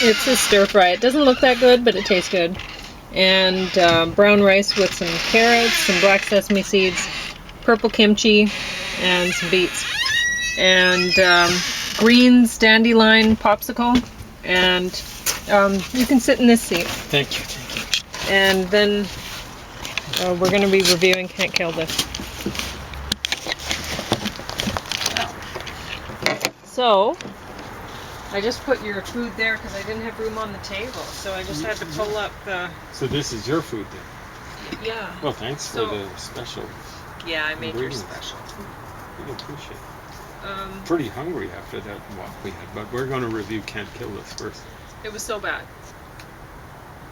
It's a stir fry. It doesn't look that good, but it tastes good. And brown rice with some carrots, some black sesame seeds, purple kimchi, and some beets. And greens dandelion popsicle. And you can sit in this seat. Thank you. And then we're going to be reviewing Can't Kill This. So, I just put your food there because I didn't have room on the table. So I just had to pull up the... So this is your food then? Yeah. Well, thanks for the special. Yeah, I made your ingredients. special. Really appreciate it. Pretty hungry after that walk we had, but we're going to review Can't Kill This first. It was so bad.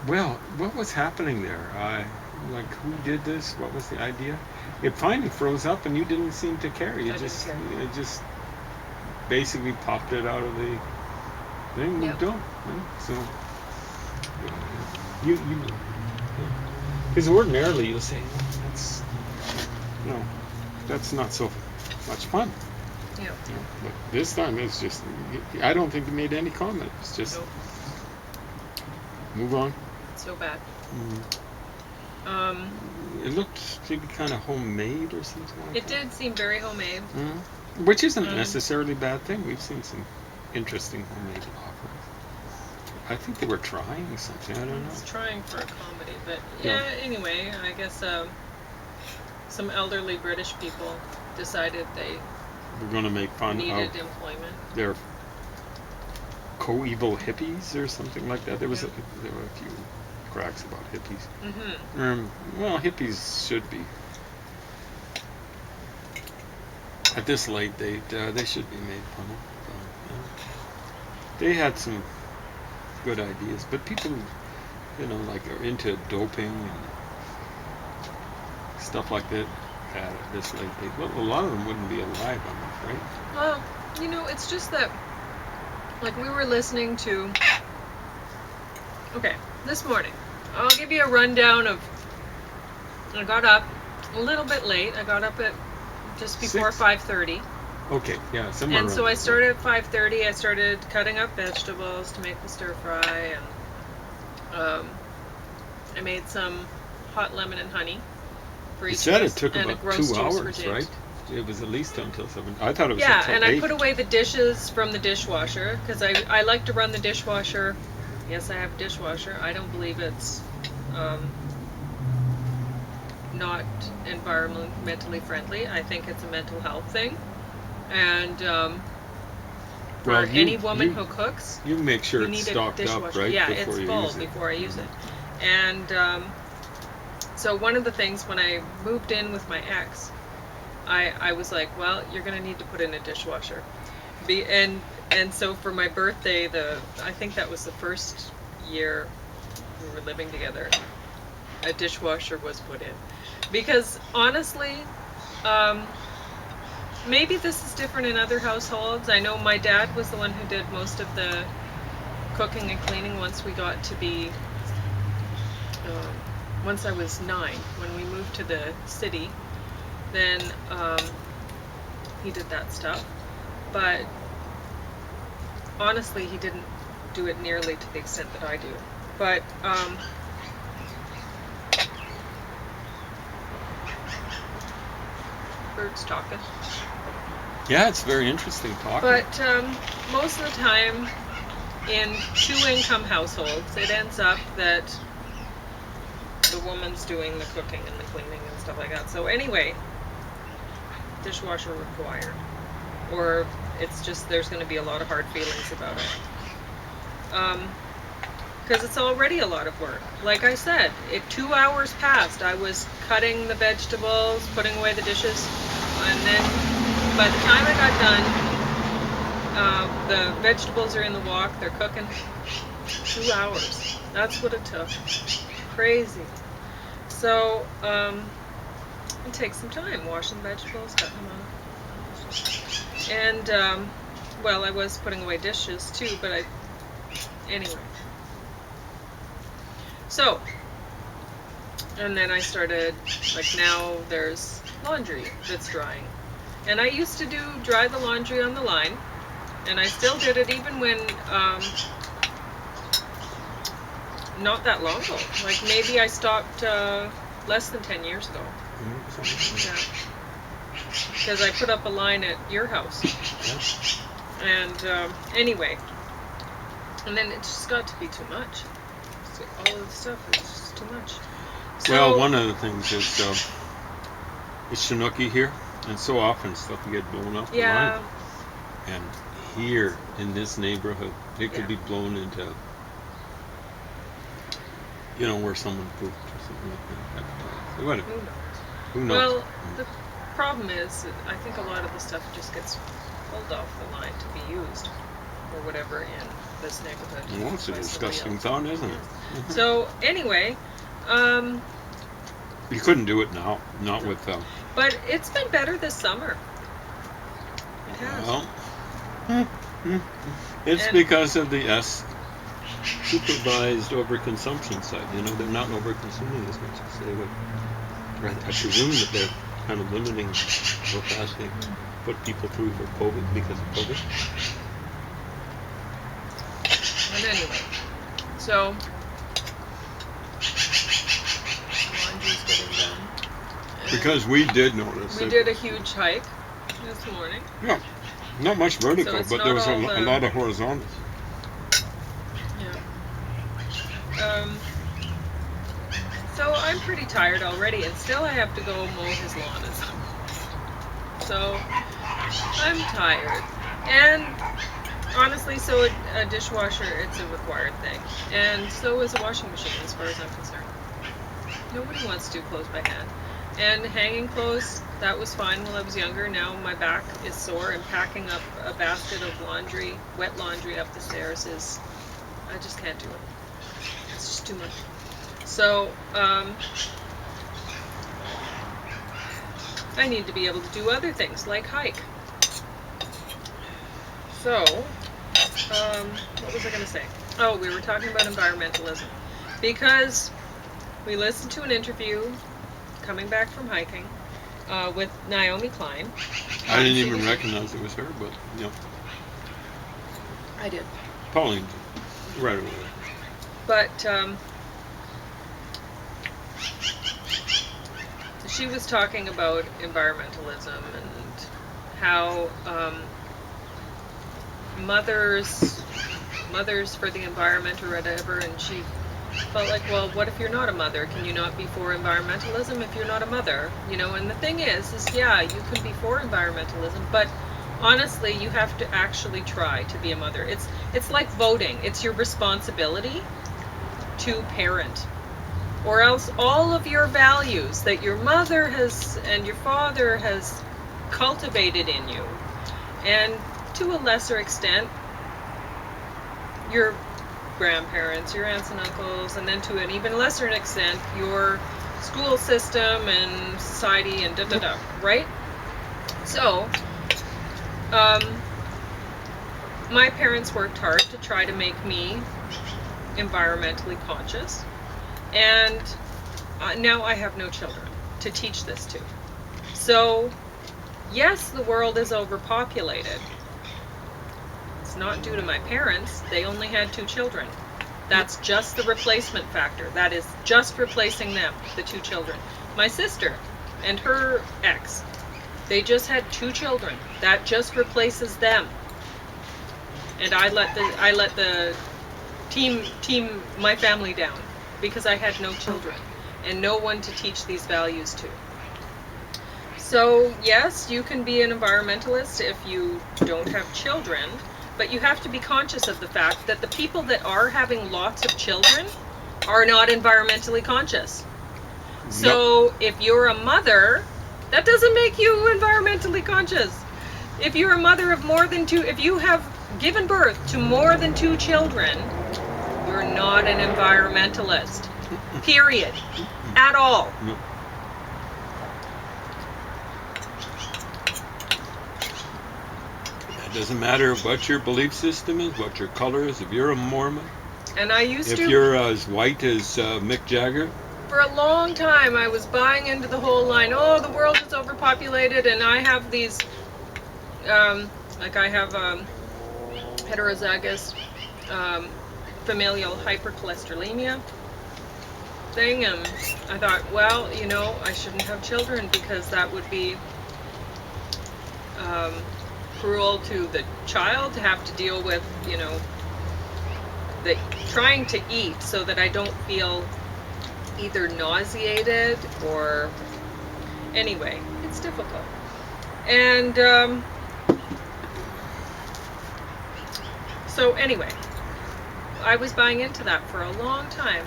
Well, what was happening there? Like, who did this? What was the idea? It finally froze up, and you didn't seem to care. I didn't care. It just basically popped it out of the thing. Yep. Moved on. So you because ordinarily you'll say that's not so much fun. Yeah. But this time it's just, I don't think you made any comment. It's just move on. So bad. It looked to be kind of homemade or something like It that. did seem very homemade. Which isn't necessarily a bad thing. We've seen some interesting homemade offerings. I think they were trying something. I don't know. It's trying for a comedy, but anyway, I guess some elderly British people decided they We're going to make fun needed of employment. their coeval hippies or something like that. There were a few cracks about hippies. Well, hippies should be. At this late date, they should be made fun of. They had some good ideas, but people, like are into doping and stuff like that at this late date. Well, a lot of them wouldn't be alive, I'm afraid. Well, it's just that, like, we were listening to. Okay, this morning, I'll give you a rundown of. I got up a little bit late. I got up at just before 5:30. Okay, yeah, somewhere. And so I started at 5:30. I started cutting up vegetables to make the stir fry, and I made some hot lemon and honey for each. You said it took and about 2 hours, right? It was at least until 7. I thought it was until 8. And I put away the dishes from the dishwasher because I like to run the dishwasher. Yes, I have a dishwasher. I don't believe it's not environmentally friendly. I think it's a mental health thing. And for any woman who cooks, you make sure you it's need a stocked dishwasher. up, right? Yeah, before it's you full use it. before I use it. And so one of the things when I moved in with my ex, I was like, well, you're going to need to put in a dishwasher. And so for my birthday, I think that was the first year we were living together, a dishwasher was put in. Because honestly, maybe this is different in other households. I know my dad was the one who did most of the cooking and cleaning once we got to be, once I was 9, when we moved to the city, then he did that stuff. But honestly, he didn't do it nearly to the extent that I do. But birds talking. Yeah, it's very interesting talking. But most of the time, in 2-income households, it ends up that the woman's doing the cooking and the cleaning and stuff like that. So anyway, dishwasher required. Or it's just there's going to be a lot of hard feelings about it. Because it's already a lot of work. Like I said, 2 hours passed. I was cutting the vegetables, putting away the dishes, and then by the time I got done, the vegetables are in the wok, they're cooking. 2 hours. That's what it took. Crazy. So, it takes some time washing vegetables, cutting them up. And, well, I was putting away dishes too, but anyway. So, and then I started, like now there's laundry that's drying. And I used to dry the laundry on the line, and I still did it even when not that long ago. Like maybe I stopped less than 10 years ago. Yeah. Because I put up a line at your house. Yeah. And anyway, and then it just got to be too much. So all of the stuff is just too much. So, Well, one of the things is it's Chinook here, and so often stuff will get blown off the yeah, line. And here in this neighborhood, it could Yeah. be blown into, you know, where someone pooped or something like that. So whatever. who knows? Who knows? Well, the problem is, that I think a lot of the stuff just gets pulled off the line to be used or whatever in this neighborhood. Well, it's a by somebody disgusting else. thought, isn't it? So anyway, You couldn't do it now, not with but it's been better this summer. It has. well, it's And- because of the supervised overconsumption side. You know, they're not overconsuming as much as they would. I presume that they're kind of limiting how fast they put people through for COVID because of COVID. But anyway, so laundry's getting done. And Because we did notice we that, did a huge hike this morning. yeah, not much vertical, So it's but not there was a, all a the- lot of horizontal. Yeah. So I'm pretty tired already, and still I have to go mow his lawn. So I'm tired, and honestly, so a dishwasher, it's a required thing, and so is a washing machine, as far as I'm concerned. Nobody wants to do clothes by hand. And hanging clothes, that was fine while I was younger. Now my back is sore, and packing up a basket of laundry, wet laundry up the stairs I just can't do it. It's just too much. So, I need to be able to do other things, like hike. So, what was I going to say? Oh, we were talking about environmentalism. Because we listened to an interview coming back from hiking with Naomi Klein. I didn't She even was- recognize it was her, but you know, I did. Pauline did, right away. But she was talking about environmentalism and how mothers for the environment or whatever, and she felt like, well, what if you're not a mother? Can you not be for environmentalism if you're not a mother? You know, and the thing is yeah, you can be for environmentalism, but honestly, you have to actually try to be a mother. It's like voting. It's your responsibility to parent, or else all of your values that your mother has and your father has cultivated in you, and to a lesser extent your grandparents, your aunts and uncles, and then to an even lesser extent your school system and society and da-da-da, right? So my parents worked hard to try to make me environmentally conscious, and now I have no children to teach this to. So yes, the world is overpopulated. It's not due to my parents. They only had 2 children. That's just the replacement factor. That is just replacing them, the 2 children. My sister and her ex, they just had 2 children. That just replaces them. And I let the team my family down because I had no children and no one to teach these values to. So yes, you can be an environmentalist if you don't have children, but you have to be conscious of the fact that the people that are having lots of children are not environmentally conscious. So if you're a mother, that doesn't make you environmentally conscious. If you're a mother of more than 2, if you have given birth to more than 2 children, you're not an environmentalist. Period. At all. No. It doesn't matter what your belief system is, what your color is. If you're a Mormon, And I used if to, you're as white as Mick Jagger, for a long time, I was buying into the whole line, oh, the world is overpopulated, and I have these, like I have heterozygous familial hypercholesterolemia thing, and I thought, well, I shouldn't have children because that would be cruel to the child to have to deal with, the trying to eat so that I don't feel either nauseated or anyway, it's difficult. And so anyway, I was buying into that for a long time.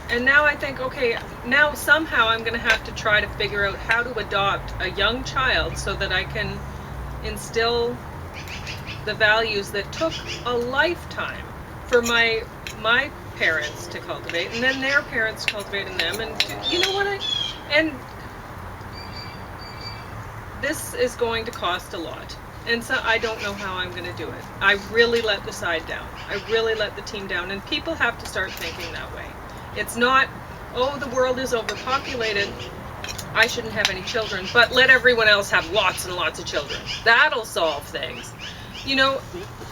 And now I think, okay, now somehow I'm going to have to try to figure out how to adopt a young child so that I can instill the values that took a lifetime for my parents to cultivate, and then their parents cultivating them, and you know what, and this is going to cost a lot, and so I don't know how I'm going to do it. I really let the side down. I really let the team down, and people have to start thinking that way. It's not, oh, the world is overpopulated, I shouldn't have any children, but let everyone else have lots and lots of children. That'll solve things.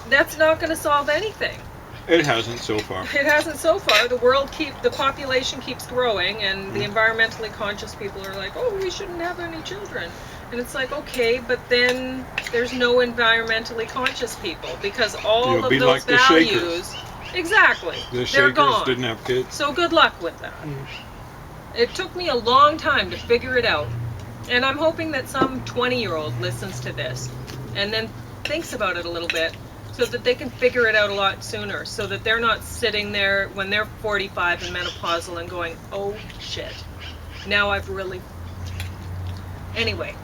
That's not going to solve anything. It hasn't so far. It hasn't so far. The population keeps growing, and the environmentally conscious people are like, oh, we shouldn't have any children. And it's like, okay, but then there's no environmentally conscious people because all of be those like the values, Shakers. Exactly, The they're Shakers gone. didn't have kids. So good luck with that. It took me a long time to figure it out, and I'm hoping that some 20-year-old listens to this and then thinks about it a little bit so that they can figure it out a lot sooner, so that they're not sitting there when they're 45 and menopausal and going, oh shit, now I've really... Anyway,